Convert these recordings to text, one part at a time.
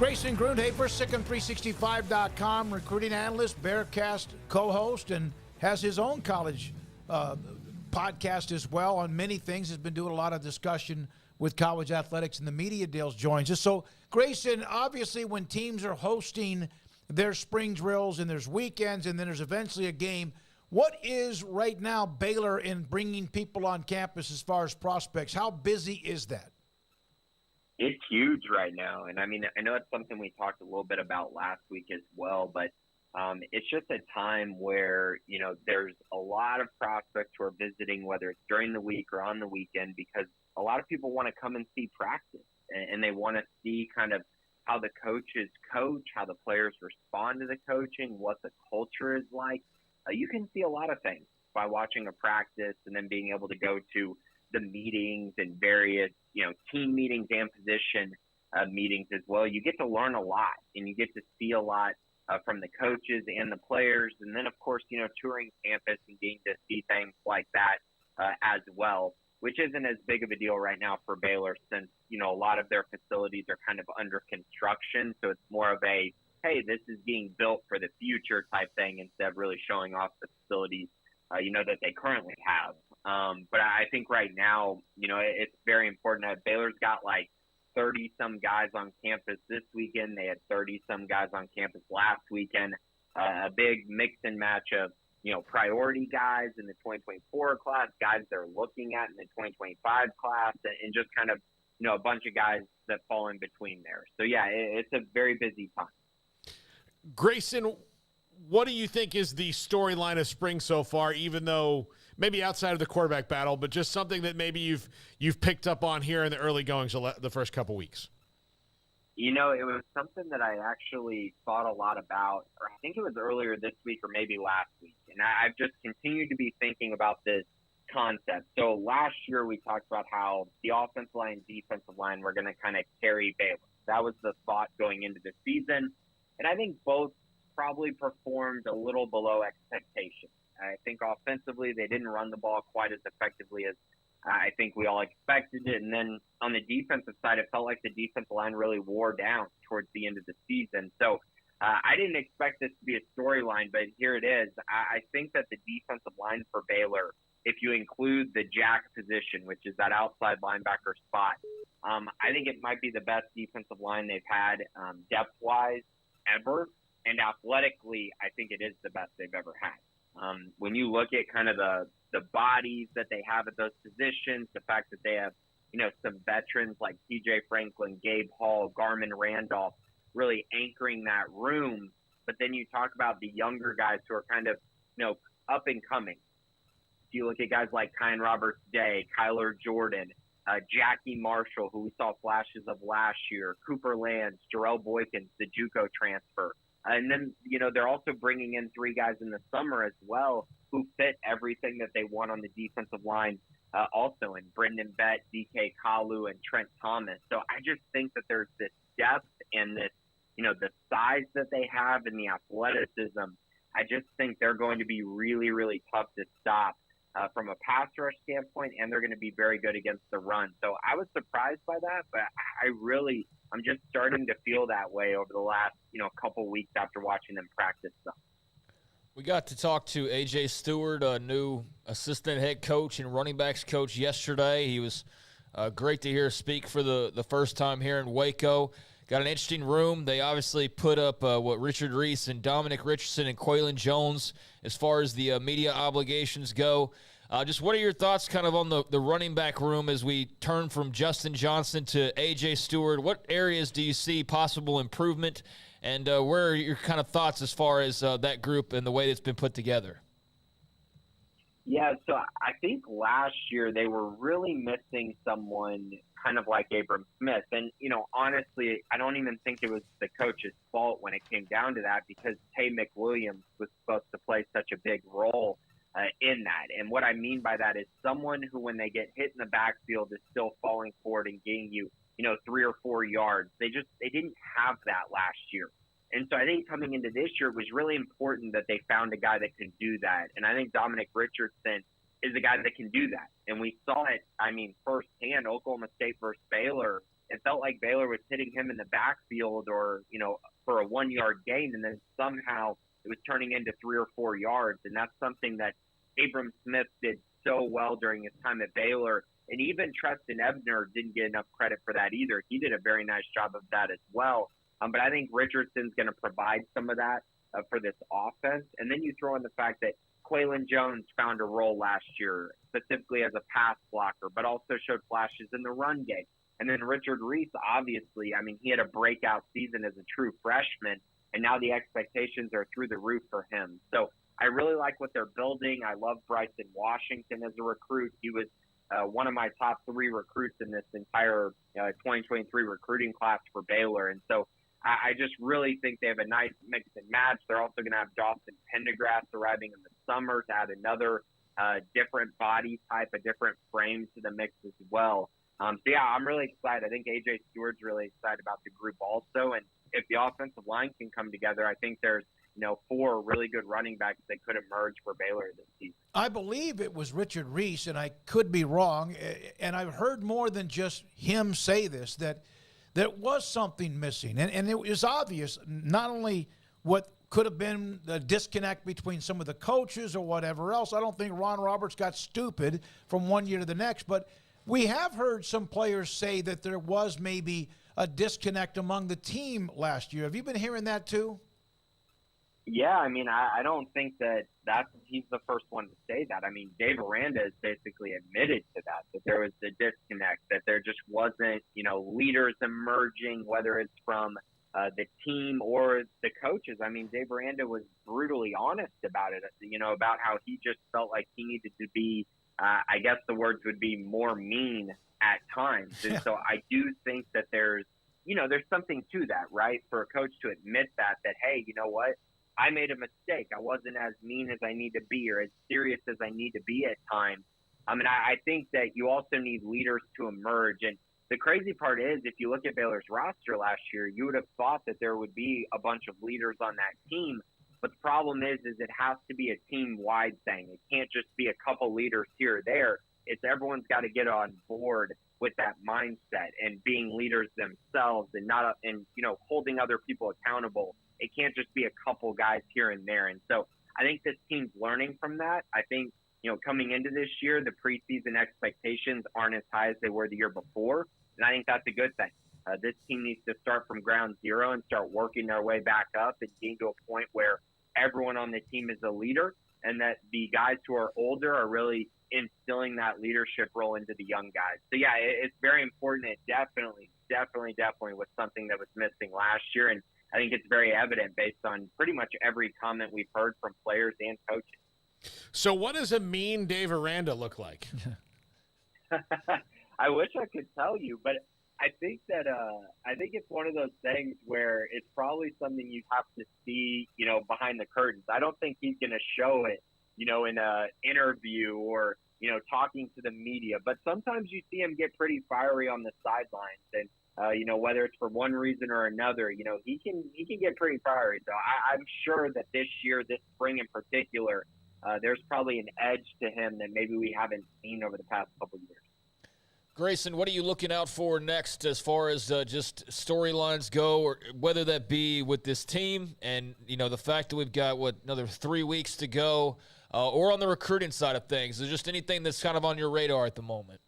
Grayson Grundhoefer, SicEm365.com, recruiting analyst, Bearcast co-host, and has his own college podcast as well on many things. Has been doing a lot of discussion with college athletics and the media deals, joins us. So, Grayson, obviously when teams are hosting their spring drills and there's weekends and then there's eventually a game, what is right now Baylor in bringing people on campus as far as prospects? How busy is that? It's huge right now. And I mean, I know it's something we talked a little bit about last week as well, but it's just a time where, there's a lot of prospects who are visiting, whether it's during the week or on the weekend, because a lot of people want to come and see practice and they want to see kind of how the coaches coach, how the players respond to the coaching, what the culture is like. You can see a lot of things by watching a practice and then being able to go to the meetings and various, team meetings and position meetings as well. You get to learn a lot and you get to see a lot from the coaches and the players. And then, of course, touring campus and getting to see things like that as well, which isn't as big of a deal right now for Baylor since, a lot of their facilities are kind of under construction. So it's more of a, hey, this is being built for the future type thing instead of really showing off the facilities, that they currently have. But I think right now, it's very important that Baylor's got like 30-some guys on campus this weekend. They had 30-some guys on campus last weekend. A big mix and match of, priority guys in the 2024 class, guys they're looking at in the 2025 class, and just kind of, a bunch of guys that fall in between there. So, yeah, it's a very busy time. Grayson, what do you think is the storyline of spring so far, even though maybe outside of the quarterback battle, but just something that maybe you've picked up on here in the early goings the first couple weeks? It was something that I actually thought a lot about, or I think it was earlier this week or maybe last week. And I've just continued to be thinking about this concept. So last year we talked about how the offensive line, defensive line were going to kind of carry Baylor. That was the thought going into the season. And I think both probably performed a little below expectations. I think offensively they didn't run the ball quite as effectively as I think we all expected it. And then on the defensive side, it felt like the defensive line really wore down towards the end of the season. So I didn't expect this to be a storyline, but here it is. I think that the defensive line for Baylor, if you include the jack position, which is that outside linebacker spot, I think it might be the best defensive line they've had depth-wise ever. And athletically, I think it is the best they've ever had. When you look at kind of the bodies that they have at those positions, the fact that they have, some veterans like TJ Franklin, Gabe Hall, Garmin Randolph really anchoring that room. But then you talk about the younger guys who are kind of, up and coming. If you look at guys like Kyan Roberts-Day, Kyler Jordan, Jackie Marshall, who we saw flashes of last year, Cooper Lands, Jarrell Boykins, the JUCO transfer. And then, they're also bringing in 3 guys in the summer as well who fit everything that they want on the defensive line also in Brendan Bett, DK Kalu, and Trent Thomas. So I just think that there's this depth and this, the size that they have and the athleticism. I just think they're going to be really, really tough to stop from a pass rush standpoint, and they're going to be very good against the run. So I was surprised by that, but I'm just starting to feel that way over the last, couple weeks after watching them practice some. We got to talk to A.J. Stewart, a new assistant head coach and running backs coach yesterday. He was great to hear speak for the first time here in Waco. Got an interesting room. They obviously put up Richard Reese and Dominic Richardson and Quaylon Jones as far as the media obligations go. Just what are your thoughts kind of on the running back room as we turn from Justin Johnson to A.J. Stewart? What areas do you see possible improvement, and where are your kind of thoughts as far as that group and the way it's been put together? Yeah, so I think last year they were really missing someone kind of like Abram Smith. And, honestly, I don't even think it was the coach's fault when it came down to that because Tay McWilliams was supposed to play such a big role in that. And what I mean by that is someone who, when they get hit in the backfield, is still falling forward and getting you, 3 or 4 yards. They didn't have that last year. And so I think coming into this year, it was really important that they found a guy that could do that. And I think Dominic Richardson is a guy that can do that. And we saw it, firsthand, Oklahoma State versus Baylor it felt like Baylor was hitting him in the backfield or, for a 1-yard gain, and then somehow it was turning into 3 or 4 yards. And that's something that Abram Smith did so well during his time at Baylor. And even Treston Ebner didn't get enough credit for that either. He did a very nice job of that as well. But I think Richardson's going to provide some of that for this offense. And then you throw in the fact that Quaylon Jones found a role last year, specifically as a pass blocker, but also showed flashes in the run game. And then Richard Reese, obviously, he had a breakout season as a true freshman, and now the expectations are through the roof for him. So I really like what they're building. I love Bryson Washington as a recruit. He was one of my top 3 recruits in this entire 2023 recruiting class for Baylor. And so I just really think they have a nice mix and match. They're also going to have Dawson Pendergrass arriving in the summer to add another different body type, a different frame to the mix as well. So, yeah, I'm really excited. I think A.J. Stewart's really excited about the group also. And if the offensive line can come together, I think there's 4 really good running backs that could emerge for Baylor this season. I believe it was Richard Reese, and I could be wrong, and I've heard more than just him say this, that there was something missing. And it was obvious, not only what could have been the disconnect between some of the coaches or whatever else. I don't think Ron Roberts got stupid from one year to the next, but we have heard some players say that there was maybe a disconnect among the team last year. Have you been hearing that too? Yeah, I don't think that he's the first one to say that. Dave Aranda has basically admitted to that there was a disconnect, that there just wasn't, leaders emerging, whether it's from the team or the coaches. Dave Aranda was brutally honest about it, about how he just felt like he needed to be, I guess the words would be more mean at times. And so I do think that there's something to that, right? For a coach to admit that, hey, you know what? I made a mistake. I wasn't as mean as I need to be or as serious as I need to be at times. I think that you also need leaders to emerge. And the crazy part is, if you look at Baylor's roster last year, you would have thought that there would be a bunch of leaders on that team. But the problem is it has to be a team-wide thing. It can't just be a couple leaders here or there. It's everyone's got to get on board with that mindset and being leaders themselves and holding other people accountable. It can't just be a couple guys here and there. And so I think this team's learning from that. I think, coming into this year, the preseason expectations aren't as high as they were the year before. And I think that's a good thing. This team needs to start from ground zero and start working their way back up and getting to a point where everyone on the team is a leader and that the guys who are older are really instilling that leadership role into the young guys. So, yeah, it's very important. It definitely was something that was missing last year. And I think it's very evident based on pretty much every comment we've heard from players and coaches. So what does a mean Dave Aranda look like? I wish I could tell you, but I think that I think it's one of those things where it's probably something you have to see, behind the curtains. I don't think he's going to show it, in a interview or, talking to the media. But sometimes you see him get pretty fiery on the sidelines, and whether it's for one reason or another, he can get pretty fiery. So I'm sure that this year, this spring in particular, there's probably an edge to him that maybe we haven't seen over the past couple of years. Grayson, what are you looking out for next as far as just storylines go, or whether that be with this team and, the fact that we've got, another 3 weeks to go, or on the recruiting side of things? Is there just anything that's kind of on your radar at the moment?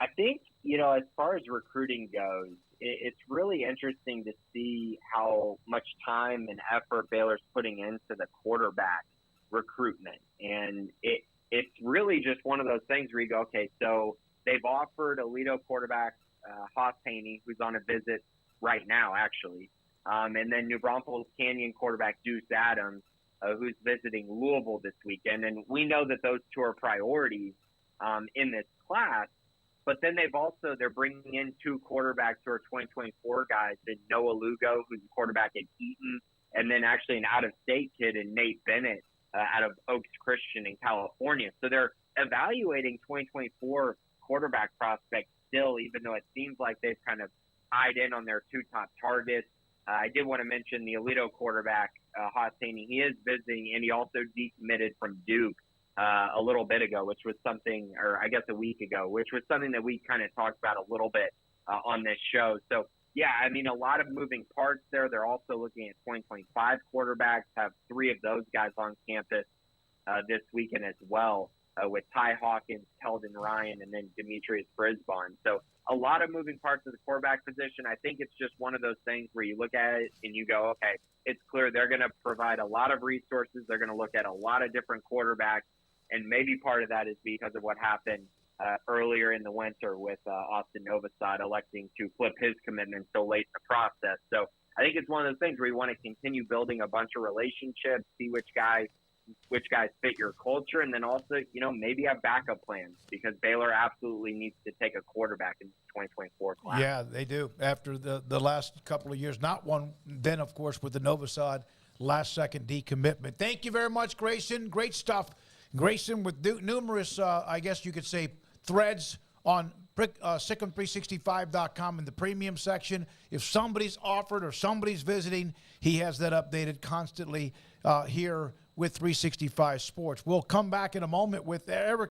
I think, as far as recruiting goes, it's really interesting to see how much time and effort Baylor's putting into the quarterback recruitment. And it's really just one of those things where you go, okay, so they've offered Aledo quarterback Haas Haney, who's on a visit right now, actually. And then New Braunfels Canyon quarterback Deuce Adams, who's visiting Louisville this weekend. And we know that those two are priorities in this class. But then they're bringing in 2 quarterbacks who are 2024 guys, and Noah Lugo, who's a quarterback at Eaton, and then actually an out-of-state kid in Nate Bennett out of Oaks Christian in California. So they're evaluating 2024 quarterback prospects still, even though it seems like they've kind of eyed in on their 2 top targets. I did want to mention the Aledo quarterback, Haas Haney. He is visiting, and he also decommitted from Duke a little bit ago, which was something, or I guess a week ago, which was something that we kind of talked about a little bit on this show. So, yeah, I mean, a lot of moving parts there. They're also looking at 2025 quarterbacks, have 3 of those guys on campus this weekend as well, with Ty Hawkins, Keldon Ryan, and then Demetrius Brisbane. So a lot of moving parts of the quarterback position. I think it's just one of those things where you look at it and you go, okay, it's clear they're going to provide a lot of resources. They're going to look at a lot of different quarterbacks, and maybe part of that is because of what happened earlier in the winter with Austin Novosad electing to flip his commitment so late in the process. So I think it's one of those things where you want to continue building a bunch of relationships, see which guys fit your culture, and then also, maybe have backup plans, because Baylor absolutely needs to take a quarterback in the 2024 class. Yeah, they do. After the last couple of years, not one, then, of course, with the Novosad last-second decommitment. Thank you very much, Grayson. Great stuff. Grayson with numerous, I guess you could say, threads on SicEm365.com in the premium section. If somebody's offered or somebody's visiting, he has that updated constantly here with 365 Sports. We'll come back in a moment with Eric